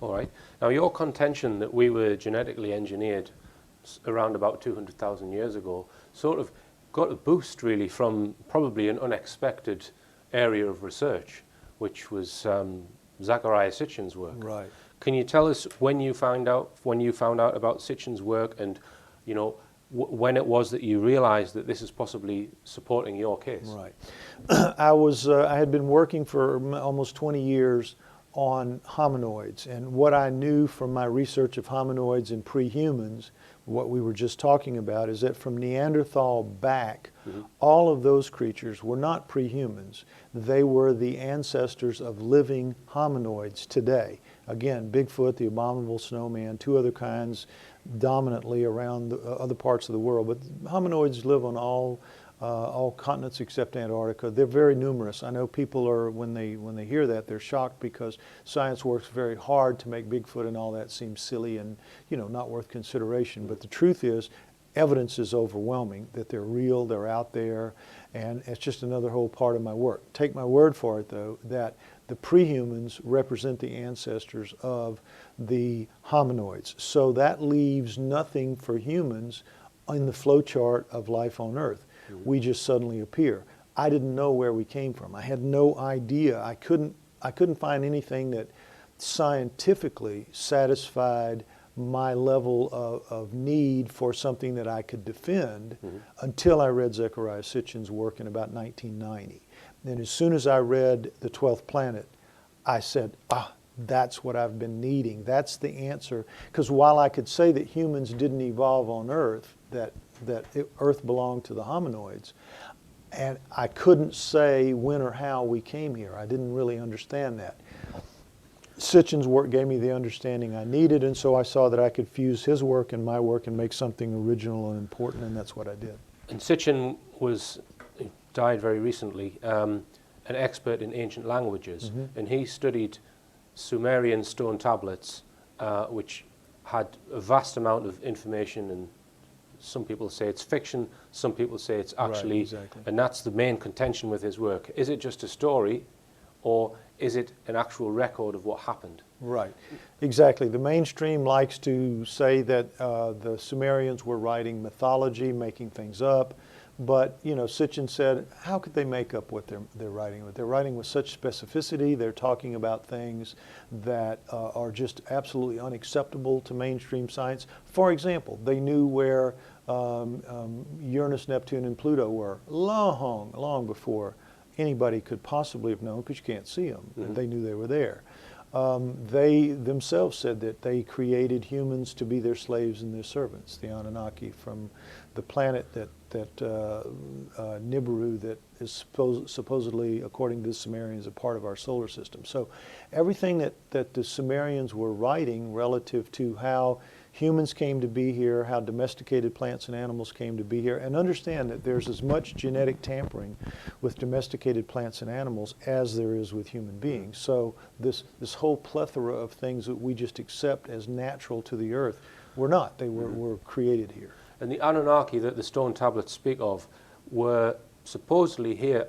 All right. Now, your contention that we were genetically engineered around about 200,000 years ago sort of got a boost really from probably an unexpected area of research, which was Zecharia Sitchin's work. Right. Can you tell us when you found out about Sitchin's work, and when it was that you realized that this is possibly supporting your case? Right. I had been working for almost 20 years on hominoids, and what I knew from my research of hominoids and pre-humans, what we were just talking about, is that from Neanderthal back, all of those creatures were not pre-humans. They were the ancestors of living hominoids today. Again, Bigfoot, the abominable snowman, two other kinds dominantly around the other parts of the world, but hominoids live on all continents except Antarctica. They're very numerous. I know people are, when they hear that, they're shocked because science works very hard to make Bigfoot and all that seem silly and not worth consideration. But the truth is, evidence is overwhelming that they're real, they're out there, and it's just another whole part of my work. Take my word for it, though, that the pre-humans represent the ancestors of the hominoids. So that leaves nothing for humans in the flowchart of life on Earth. We just suddenly appear. I didn't know where we came from. I had no idea. I couldn't find anything that scientifically satisfied my level of need for something that I could defend until I read Zecharia Sitchin's work in about 1990. And as soon as I read The 12th Planet, I said, that's what I've been needing. That's the answer. Because while I could say that humans didn't evolve on Earth, that Earth belonged to the hominoids, and I couldn't say when or how we came here. I didn't really understand that. Sitchin's work gave me the understanding I needed, and so I saw that I could fuse his work and my work and make something original and important, and that's what I did. And Sitchin died very recently, an expert in ancient languages, and he studied Sumerian stone tablets, which had a vast amount of information, and some people say it's fiction, some people say it's actually, right, exactly. And that's the main contention with his work. Is it just a story, or is it an actual record of what happened? Right, exactly. The mainstream likes to say that the Sumerians were writing mythology, making things up, but Sitchin said, how could they make up what they're writing with? They're writing with such specificity. They're talking about things that are just absolutely unacceptable to mainstream science. For example, they knew where Uranus, Neptune, and Pluto were long before anybody could possibly have known, because you can't see them. They knew they were there. They themselves said that they created humans to be their slaves and their servants, the Anunnaki, from the planet that Nibiru, that is supposedly, according to the Sumerians, a part of our solar system. So everything that the Sumerians were writing relative to how humans came to be here, how domesticated plants and animals came to be here, and understand that there's as much genetic tampering with domesticated plants and animals as there is with human beings. So this whole plethora of things that we just accept as natural to the earth were not. They were created here. And the Anunnaki that the stone tablets speak of were supposedly here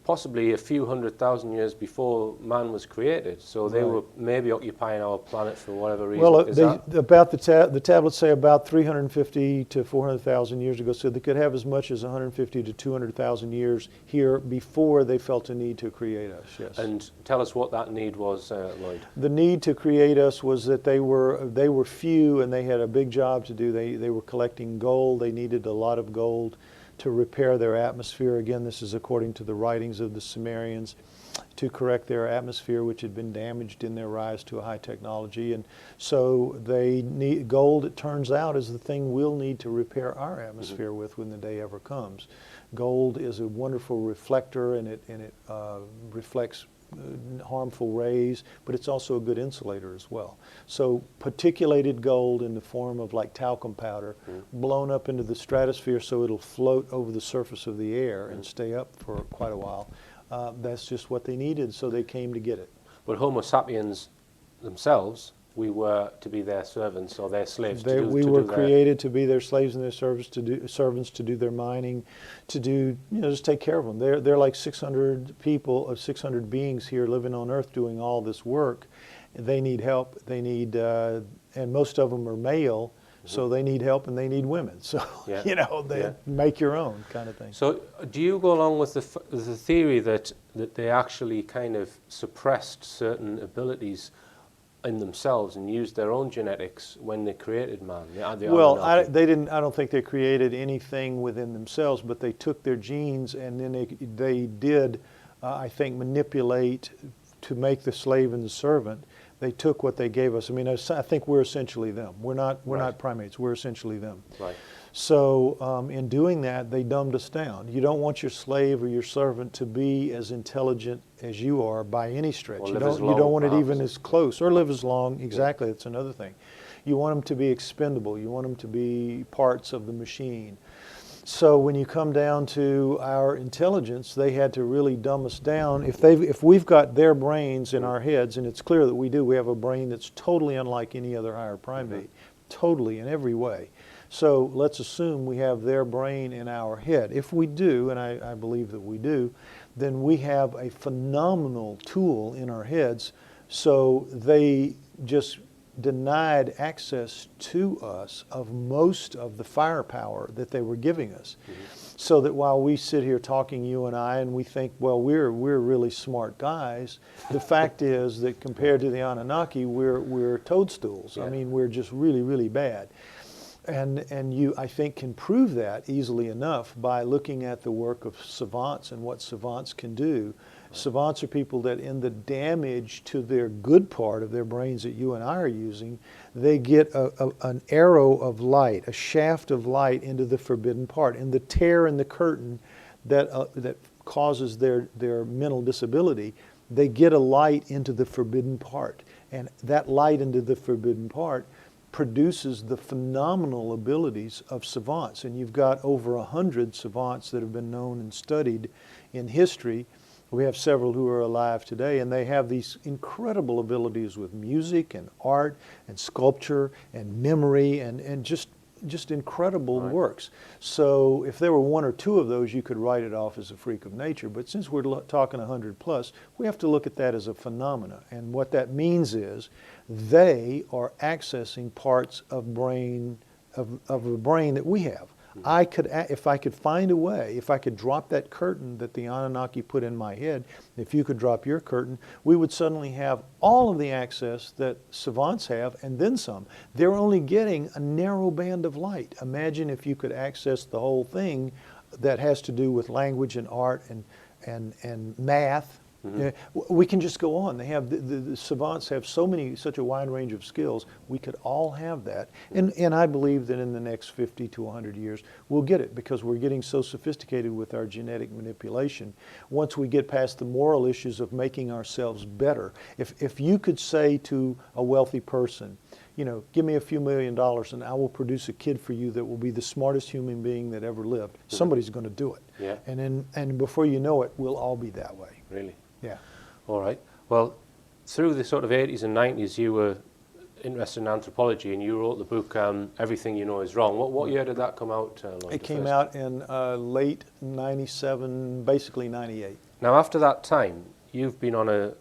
possibly a few 100,000 years before man was created. So they were maybe occupying our planet for whatever reason. Well, the tablets say about 350 to 400,000 years ago, so they could have as much as 150 to 200,000 years here before they felt a need to create us, yes. And tell us what that need was, Lloyd. The need to create us was that they were few and they had a big job to do. They were collecting gold. They needed a lot of gold to repair their atmosphere. Again, this is according to the writings of the Sumerians, to correct their atmosphere, which had been damaged in their rise to a high technology. And so they need gold, it turns out, is the thing we'll need to repair our atmosphere with when the day ever comes. Gold is a wonderful reflector, and it reflects harmful rays, but it's also a good insulator as well. So particulated gold in the form of like talcum powder, blown up into the stratosphere so it'll float over the surface of the air and stay up for quite a while. That's just what they needed, so they came to get it. But Homo sapiens themselves, we were to be their servants or their slaves. We were created to be their slaves and their servants, to do their mining, to do, just take care of them. They're like 600 people, 600 beings here living on Earth doing all this work. they need help. They need, and most of them are male, so they need help and they need women. So, they make your own kind of thing. So do you go along with the theory that they actually kind of suppressed certain abilities in themselves and used their own genetics when they created man? They didn't. I don't think they created anything within themselves, but they took their genes and then they did, I think, manipulate to make the slave and the servant. They took what they gave us. I mean, I think we're essentially them. We're not primates. We're essentially them. Right. So in doing that, they dumbed us down. You don't want your slave or your servant to be as intelligent as you are by any stretch. You don't want it even as close, or live as long. Exactly, that's another thing. You want them to be expendable. You want them to be parts of the machine. So when you come down to our intelligence, they had to really dumb us down. If we've got their brains in our heads, and it's clear that we do, we have a brain that's totally unlike any other higher primate, totally in every way. So let's assume we have their brain in our head. If we do, and I believe that we do, then we have a phenomenal tool in our heads. So they just denied access to us of most of the firepower that they were giving us. So that while we sit here talking, you and I, and we think, well, we're really smart guys, the fact is that compared to the Anunnaki, we're toadstools. I mean, we're just really, really bad. And you, I think, can prove that easily enough by looking at the work of savants and what savants can do. Savants are people that in the damage to their good part of their brains that you and I are using, they get an arrow of light, a shaft of light into the forbidden part. In the tear in the curtain that causes their mental disability, they get a light into the forbidden part. And that light into the forbidden part produces the phenomenal abilities of savants. And you've got over 100 savants that have been known and studied in history. We have several who are alive today, and they have these incredible abilities with music and art and sculpture and memory and just incredible works. So if there were one or two of those, you could write it off as a freak of nature. But since we're talking 100 plus, we have to look at that as a phenomena. And what that means is they are accessing parts of a brain that we have. I could, if I could find a way, if I could drop that curtain that the Anunnaki put in my head, if you could drop your curtain, we would suddenly have all of the access that savants have and then some. They're only getting a narrow band of light. Imagine if you could access the whole thing that has to do with language and art and math. We can just go on. They have the savants have such a wide range of skills. We could all have that, and I believe that in the next 50 to 100 years we'll get it because we're getting so sophisticated with our genetic manipulation. Once we get past the moral issues of making ourselves better, if you could say to a wealthy person, give me a few $1 million and I will produce a kid for you that will be the smartest human being that ever lived. Somebody's going to do it. Yeah. And before you know it, we'll all be that way. Really? Yeah. All right. Well, through the sort of 80s and 90s, you were interested in anthropology and you wrote the book, Everything You Know Is Wrong. What year did that come out, Lloyd? It came out in late 97, basically 98. Now, after that time, you've been on the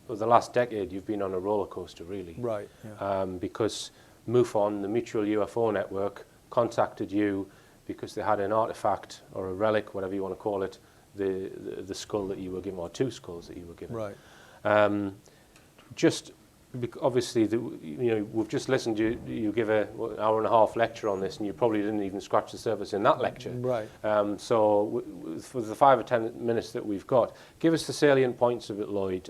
last decade, you've been on a roller coaster, really. Right. Yeah. Because MUFON, the Mutual UFO Network, contacted you because they had an artifact or a relic, whatever you want to call it, the skull that you were given, or two skulls that you were given. Right. Obviously, we've just listened to you give an hour and a half lecture on this, and you probably didn't even scratch the surface in that lecture. Right. So for the 5 or 10 minutes that we've got, give us the salient points of it, Lloyd.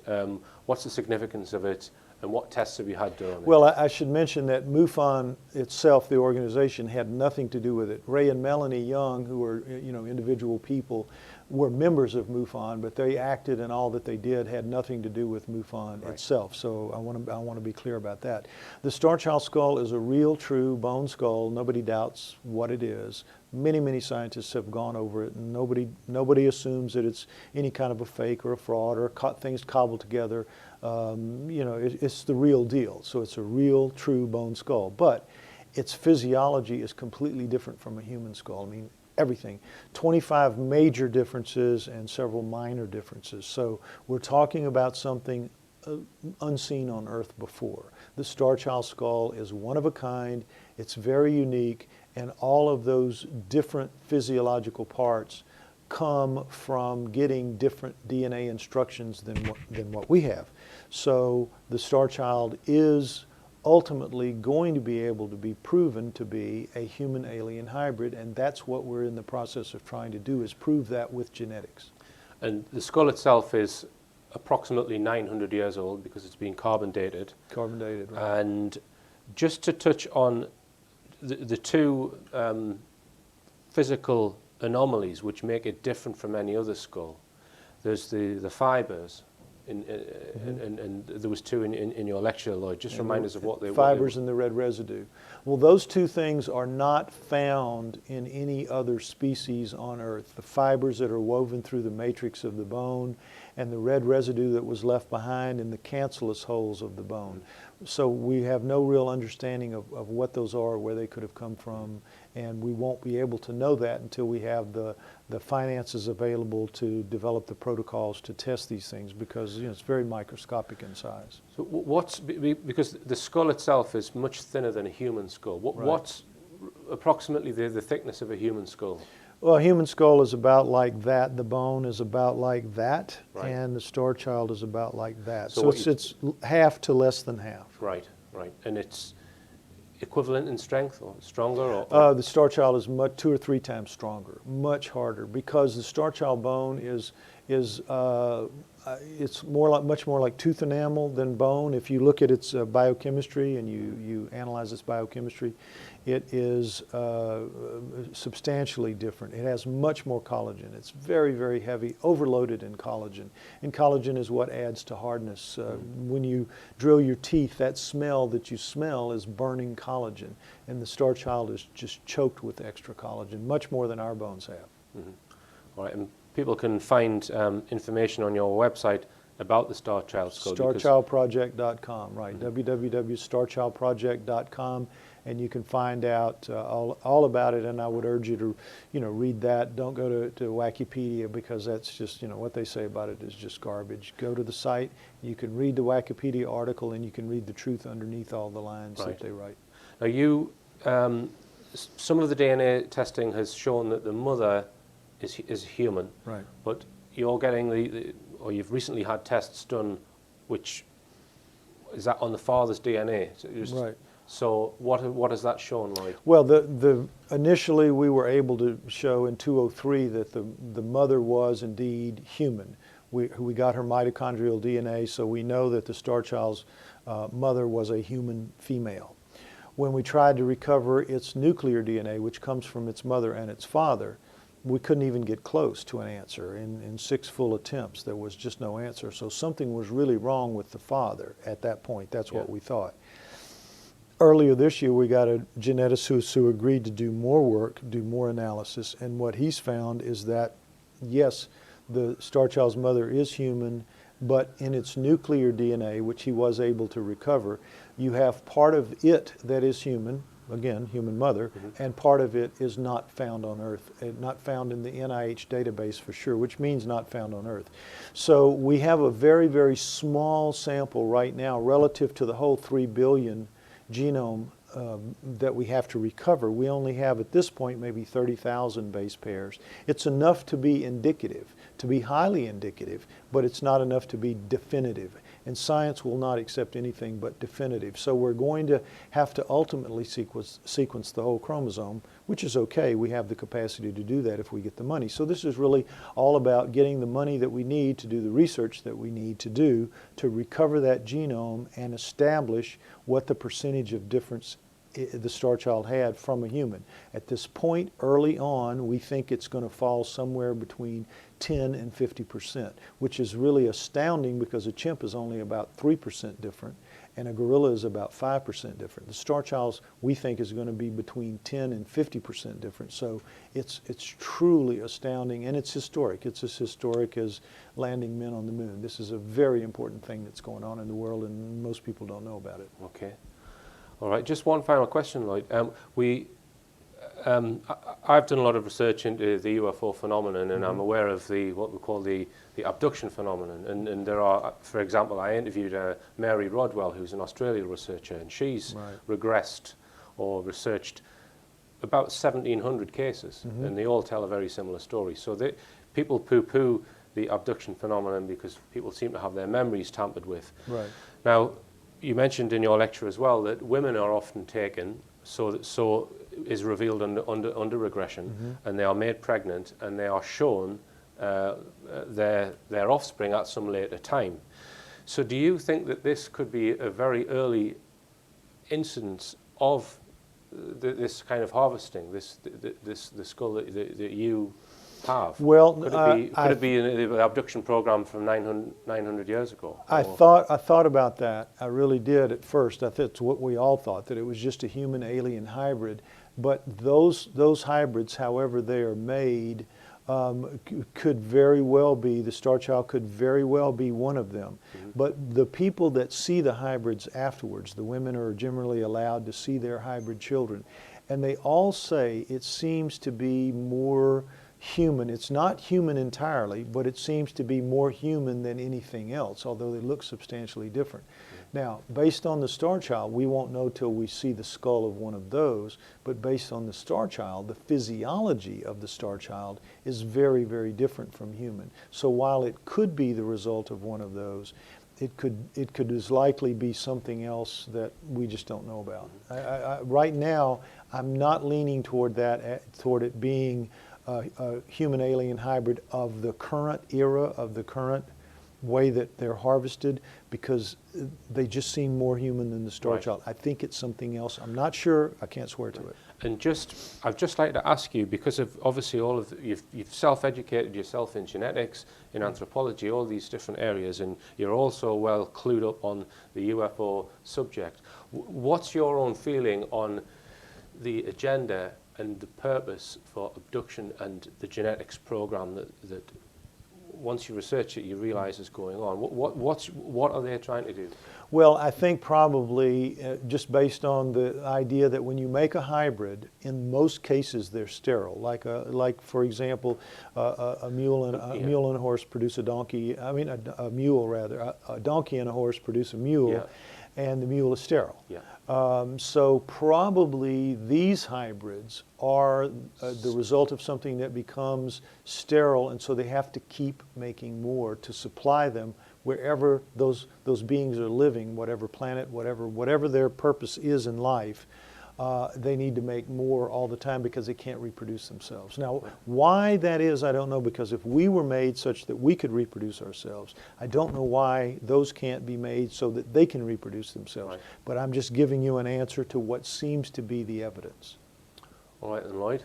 What's the significance of it, and what tests have you had done on it? Well, I should mention that MUFON itself, the organization, had nothing to do with it. Ray and Melanie Young, who were individual people, were members of MUFON, but they acted and all that they did had nothing to do with MUFON itself. So I want to be clear about that. The Starchild skull is a real, true bone skull. Nobody doubts what it is. Many, many scientists have gone over it, and nobody assumes that it's any kind of a fake or a fraud or things cobbled together. It's the real deal. So it's a real, true bone skull. But its physiology is completely different from a human skull. I mean, everything. 25 major differences and several minor differences. So we're talking about something unseen on Earth before. The Starchild skull is one of a kind, it's very unique, and all of those different physiological parts come from getting different DNA instructions than what we have. So the Starchild is ultimately going to be able to be proven to be a human-alien hybrid, and that's what we're in the process of trying to do, is prove that with genetics. And the skull itself is approximately 900 years old because it's been carbon dated. Carbon dated, right. And just to touch on the two physical anomalies which make it different from any other skull. There's the fibers, and there was two in your lecture, Lloyd. Just remind us of what they were. Fibers and the red residue. Well, those two things are not found in any other species on Earth. The fibers that are woven through the matrix of the bone, and the red residue that was left behind in the cancellous holes of the bone. So we have no real understanding of what those are, where they could have come from, and we won't be able to know that until we have the finances available to develop the protocols to test these things, because it's very microscopic in size. So because the skull itself is much thinner than a human skull. What's approximately the thickness of a human skull? Well, a human skull is about like that. The bone is about like that, and the Starchild is about like that. So it's half to less than half. Right. And it's equivalent in strength, or stronger? The Starchild is 2 or 3 times stronger, much harder, because the Starchild bone is it's much more like tooth enamel than bone. If you look at its biochemistry and you analyze its biochemistry, it is substantially different. It has much more collagen. It's very, very heavy, overloaded in collagen. And collagen is what adds to hardness. When you drill your teeth, that smell that you smell is burning collagen. And the Starchild is just choked with extra collagen, much more than our bones have. Mm-hmm. All right. And people can find information on your website about the Starchild skull. Starchildproject.com, right. www.starchildproject.com, and you can find out all about it, and I would urge you to read that. Don't go to Wikipedia, because that's just, what they say about it is just garbage. Go to the site, you can read the Wikipedia article, and you can read the truth underneath all the lines that they write. Now some of the DNA testing has shown that the mother is human, right? But you're getting or you've recently had tests done, which is that on the father's DNA. Right. So what has that shown like? Well, initially we were able to show in 2003 that the mother was indeed human. We got her mitochondrial DNA, so we know that the Starchild's mother was a human female. When we tried to recover its nuclear DNA, which comes from its mother and its father, we couldn't even get close to an answer. In 6 full attempts, there was just no answer. So something was really wrong with the father at that point. That's what we thought. Earlier this year, we got a geneticist who agreed to do more work, do more analysis, and what he's found is that, yes, the Starchild's mother is human, but in its nuclear DNA, which he was able to recover, you have part of it that is human, again, human mother, and part of it is not found on Earth, not found in the NIH database for sure, which means not found on Earth. So we have a very, very small sample right now relative to the whole 3 billion genome that we have to recover. We only have at this point maybe 30,000 base pairs. It's enough to be indicative, to be highly indicative, but it's not enough to be definitive. And science will not accept anything but definitive. So we're going to have to ultimately sequence the whole chromosome, which is okay. We have the capacity to do that if we get the money. So this is really all about getting the money that we need to do the research that we need to do to recover that genome and establish what the percentage of difference the Starchild had from a human. At this point, early on, we think it's going to fall somewhere between 10 and 50%, which is really astounding because a chimp is only about 3% different and a gorilla is about 5% different. The Starchild's, we think, is going to be between 10 and 50% different. So it's truly astounding, and it's historic. It's as historic as landing men on the moon. This is a very important thing that's going on in the world, and most people don't know about it. Okay. All right, just one final question, Lloyd. I've done a lot of research into the UFO phenomenon, and I'm aware of what we call the abduction phenomenon. And there are, for example, I interviewed Mary Rodwell, who's an Australian researcher, and she's regressed or researched about 1,700 cases, and they all tell a very similar story. So people poo-poo the abduction phenomenon because people seem to have their memories tampered with. Right. Now, you mentioned in your lecture as well that women are often taken, so is revealed under regression, and they are made pregnant, and they are shown their offspring at some later time. So do you think that this could be a very early incidence of this kind of harvesting, the skull that you have? Well, could it be an abduction program from 900 years ago? I thought about that. I really did at first. I thought it's what we all thought, that it was just a human-alien hybrid. But those hybrids, however they are made, could very well be, the Starchild could very well be one of them. But the people that see the hybrids afterwards, the women are generally allowed to see their hybrid children, and they all say it seems to be more human. It's not human entirely, but it seems to be more human than anything else, although they look substantially different. Now, based on the Starchild, we won't know till we see the skull of one of those, but based on the Starchild, the physiology of the Starchild is very, very different from human. So while it could be the result of one of those, it could as likely be something else that we just don't know about. Right now, I'm not leaning toward it being a human-alien hybrid of the current era, of the current way that they're harvested, because they just seem more human than the Starchild. I think it's something else. I'm not sure. I can't swear to it. And I'd just like to ask you, because of obviously you've self-educated yourself in genetics, in anthropology, all these different areas, and you're also well clued up on the UFO subject. What's your own feeling on the agenda and the purpose for abduction and the genetics program that once you research it, you realize is going on? What are they trying to do? Well, I think probably just based on the idea that when you make a hybrid, in most cases they're sterile. Like for example, a mule and a horse produce a donkey. I mean, a mule rather. A donkey and a horse produce a mule, and the mule is sterile. So probably these hybrids are the result of something that becomes sterile, and so they have to keep making more to supply them wherever those beings are living, whatever planet, whatever their purpose is in life. They need to make more all the time because they can't reproduce themselves. Now, why that is, I don't know, because if we were made such that we could reproduce ourselves, I don't know why those can't be made so that they can reproduce themselves. But I'm just giving you an answer to what seems to be the evidence. All right then, Lloyd.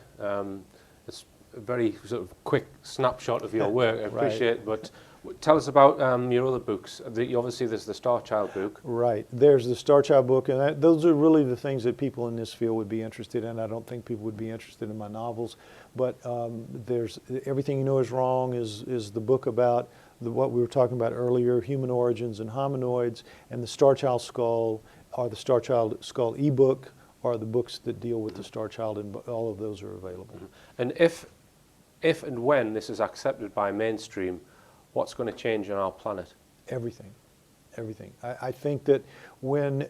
It's a very sort of quick snapshot of your work. I appreciate it, but tell us about your other books. Obviously, there's the Starchild book. Right. There's the Starchild book, and those are really the things that people in this field would be interested in. I don't think people would be interested in my novels, but there's Everything You Know Is Wrong is the book about what we were talking about earlier, human origins and hominoids, and the Starchild skull, or the Starchild skull ebook, are the books that deal with the Starchild, and all of those are available. And if and when this is accepted by mainstream, what's going to change on our planet? Everything. Everything. I think that when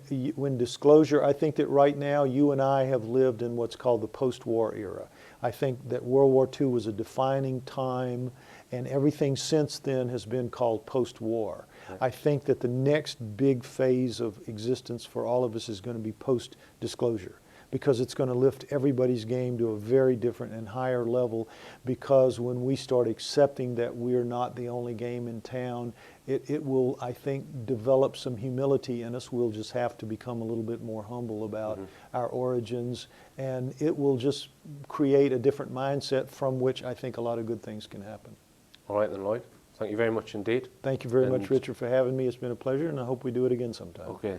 disclosure, I think that right now you and I have lived in what's called the post-war era. I think that World War II was a defining time, and everything since then has been called post-war. I think that the next big phase of existence for all of us is going to be post-disclosure, because it's going to lift everybody's game to a very different and higher level, because when we start accepting that we're not the only game in town, it will, I think, develop some humility in us. We'll just have to become a little bit more humble about our origins, and it will just create a different mindset from which I think a lot of good things can happen. All right then, Lloyd. Thank you very much indeed. Thank you very much, Richard, for having me. It's been a pleasure, and I hope we do it again sometime. Okay.